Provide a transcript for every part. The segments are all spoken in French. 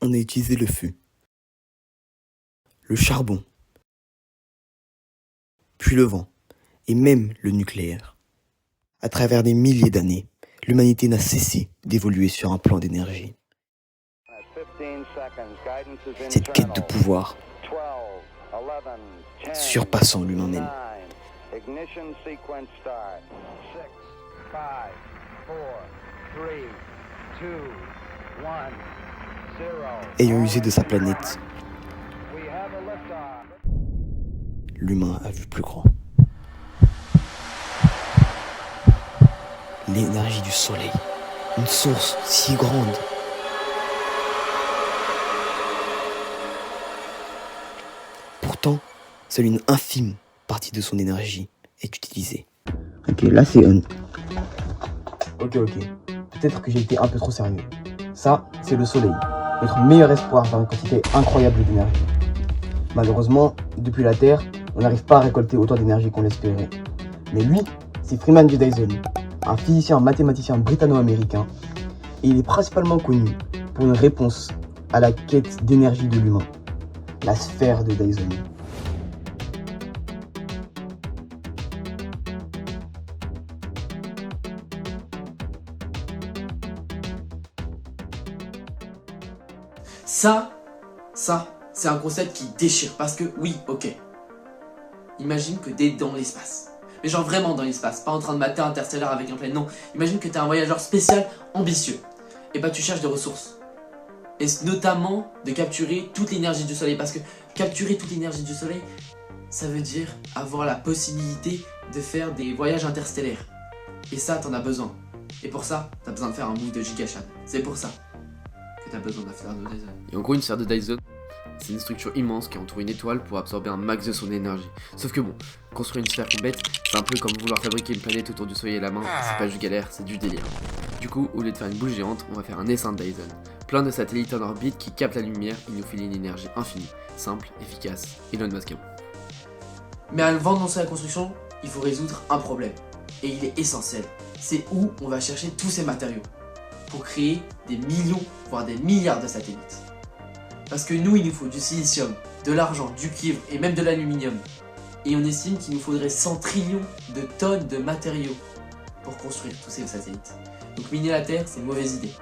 on a utilisé le feu, le charbon, puis le vent, et même le nucléaire. À travers des milliers d'années, l'humanité n'a cessé d'évoluer sur un plan d'énergie. Cette quête de pouvoir, surpassant l'humain même. Ayant usé de sa planète, l'humain a vu plus grand. L'énergie du soleil, une source si grande. Pourtant, seule une infime partie de son énergie est utilisée. Ok, là c'est on. Ok. Peut-être que j'ai été un peu trop sérieux. Ça, c'est le soleil. Notre meilleur espoir dans une quantité incroyable d'énergie. Malheureusement, depuis la Terre, on n'arrive pas à récolter autant d'énergie qu'on l'espérait. Mais lui, c'est Freeman J. Dyson, un physicien mathématicien britanno-américain, et il est principalement connu pour une réponse à la quête d'énergie de l'humain, la sphère de Dyson. Ça, c'est un concept qui déchire parce que oui, ok. Imagine que t'es dans l'espace. Mais genre vraiment dans l'espace, pas en train de mater Interstellar avec un plane, non. Imagine que t'es un voyageur spécial, ambitieux. Et bah tu cherches des ressources. Et notamment de capturer toute l'énergie du soleil. Parce que capturer toute l'énergie du soleil, ça veut dire avoir la possibilité de faire des voyages interstellaires. Et ça, t'en as besoin. Et pour ça, t'as besoin de faire un move de Giga Chan. C'est pour ça que t'as besoin d'un sphère de Dyson. Et en gros, une sphère de Dyson, c'est une structure immense qui entoure une étoile pour absorber un max de son énergie. Sauf que bon, construire une sphère complète, c'est un peu comme vouloir fabriquer une planète autour du soleil à la main, c'est pas juste galère, c'est du délire. Du coup, au lieu de faire une boule géante, on va faire un essaim de Dyson. Plein de satellites en orbite qui captent la lumière et nous filent une énergie infinie, simple, efficace, Elon Musk. Mais avant de lancer la construction, il faut résoudre un problème. Et il est essentiel. C'est où on va chercher tous ces matériaux pour créer des millions, voire des milliards de satellites. Parce que nous, il nous faut du silicium, de l'argent, du cuivre et même de l'aluminium. Et on estime qu'il nous faudrait 100 trillions de tonnes de matériaux pour construire tous ces satellites. Donc miner la Terre, c'est une mauvaise idée.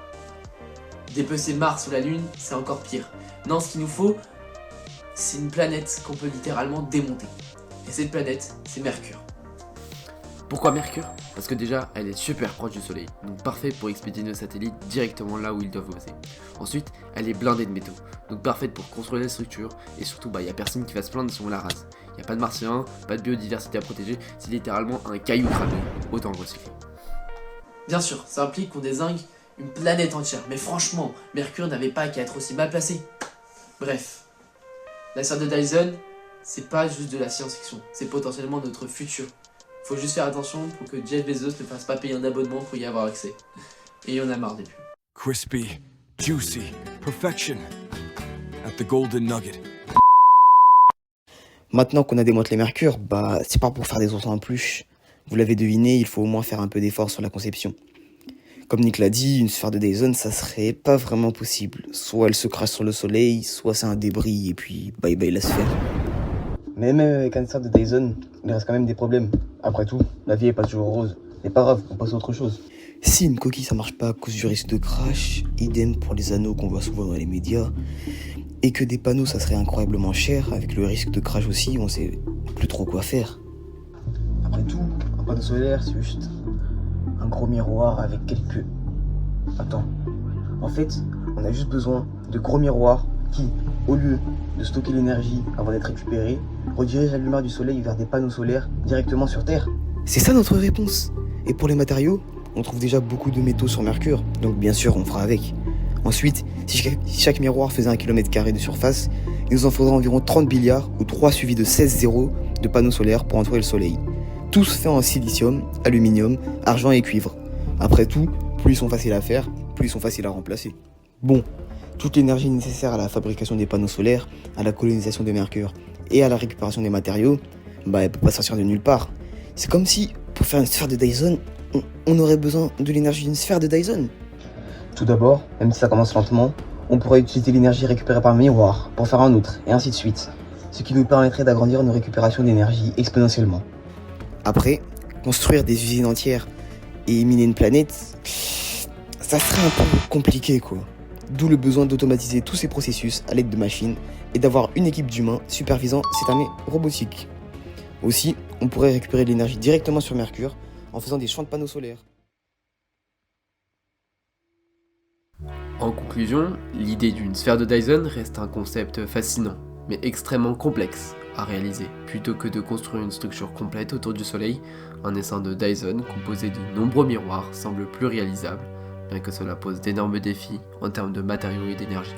Dépecer Mars ou la Lune, c'est encore pire. Non, ce qu'il nous faut, c'est une planète qu'on peut littéralement démonter. Et cette planète, c'est Mercure. Pourquoi Mercure? Parce que déjà, elle est super proche du soleil, donc parfaite pour expédier nos satellites directement là où ils doivent poser. Ensuite, elle est blindée de métaux, donc parfaite pour construire les structures, et surtout, y a personne qui va se plaindre si on la rase. Y a pas de martiens, pas de biodiversité à protéger, c'est littéralement un caillou cramé, autant le recycler. Bien sûr, ça implique qu'on dézingue une planète entière, mais franchement, Mercure n'avait pas qu'à être aussi mal placé. Bref, la sphère de Dyson, c'est pas juste de la science-fiction, c'est potentiellement notre futur. Faut juste faire attention pour que Jeff Bezos ne fasse pas payer un abonnement pour y avoir accès. Et il y en a marre des pubs. Crispy, juicy, perfection at the Golden Nugget. Maintenant qu'on a démantelé Mercure, c'est pas pour faire des os en peluche. Vous l'avez deviné, il faut au moins faire un peu d'effort sur la conception. Comme Nick l'a dit, une sphère de Dyson, ça serait pas vraiment possible. Soit elle se crache sur le soleil, soit c'est un débris et puis bye bye la sphère. Mais même avec une sphère de Dyson, il reste quand même des problèmes. Après tout, la vie est pas toujours rose. C'est pas grave, on passe à autre chose. Si une coquille ça marche pas à cause du risque de crash, idem pour les anneaux qu'on voit souvent dans les médias, et que des panneaux ça serait incroyablement cher, avec le risque de crash aussi, on sait plus trop quoi faire. Après tout, un panneau solaire c'est juste un gros miroir avec quelques... Attends. En fait, on a juste besoin de gros miroirs qui, au lieu de stocker l'énergie avant d'être récupérée, redirige la lumière du soleil vers des panneaux solaires directement sur Terre. C'est ça notre réponse. Et pour les matériaux, on trouve déjà beaucoup de métaux sur Mercure, donc bien sûr on fera avec. Ensuite, si chaque miroir faisait 1 km² de surface, il nous en faudra environ 30 billiards ou 3 suivis de 16 zéros de panneaux solaires pour entourer le soleil. Tous faits en silicium, aluminium, argent et cuivre. Après tout, plus ils sont faciles à faire, plus ils sont faciles à remplacer. Bon, toute l'énergie nécessaire à la fabrication des panneaux solaires, à la colonisation de Mercure et à la récupération des matériaux, elle peut pas sortir de nulle part. C'est comme si, pour faire une sphère de Dyson, on aurait besoin de l'énergie d'une sphère de Dyson. Tout d'abord, même si ça commence lentement, on pourrait utiliser l'énergie récupérée par le miroir pour faire un autre, et ainsi de suite, ce qui nous permettrait d'agrandir nos récupérations d'énergie exponentiellement. Après, construire des usines entières et miner une planète, ça serait un peu compliqué quoi. D'où le besoin d'automatiser tous ces processus à l'aide de machines et d'avoir une équipe d'humains supervisant cette armée robotique. Aussi, on pourrait récupérer de l'énergie directement sur Mercure en faisant des champs de panneaux solaires. En conclusion, l'idée d'une sphère de Dyson reste un concept fascinant, mais extrêmement complexe à réaliser. Plutôt que de construire une structure complète autour du Soleil, un essaim de Dyson composé de nombreux miroirs semble plus réalisable, bien que cela pose d'énormes défis en termes de matériaux et d'énergie.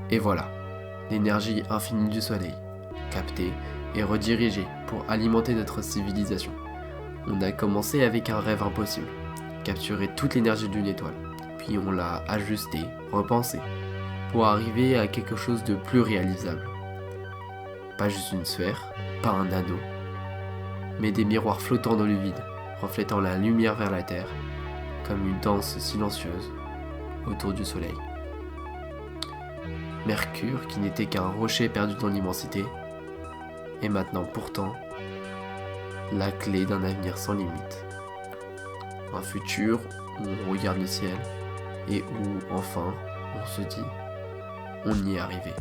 Et voilà, l'énergie infinie du Soleil, captée et redirigée pour alimenter notre civilisation. On a commencé avec un rêve impossible, capturer toute l'énergie d'une étoile, puis on l'a ajustée, repensée, pour arriver à quelque chose de plus réalisable. Pas juste une sphère, pas un anneau, mais des miroirs flottants dans le vide, reflétant la lumière vers la Terre, comme une danse silencieuse autour du Soleil. Mercure, qui n'était qu'un rocher perdu dans l'immensité, est maintenant pourtant la clé d'un avenir sans limite. Un futur où on regarde le ciel et où enfin on se dit on y est arrivé.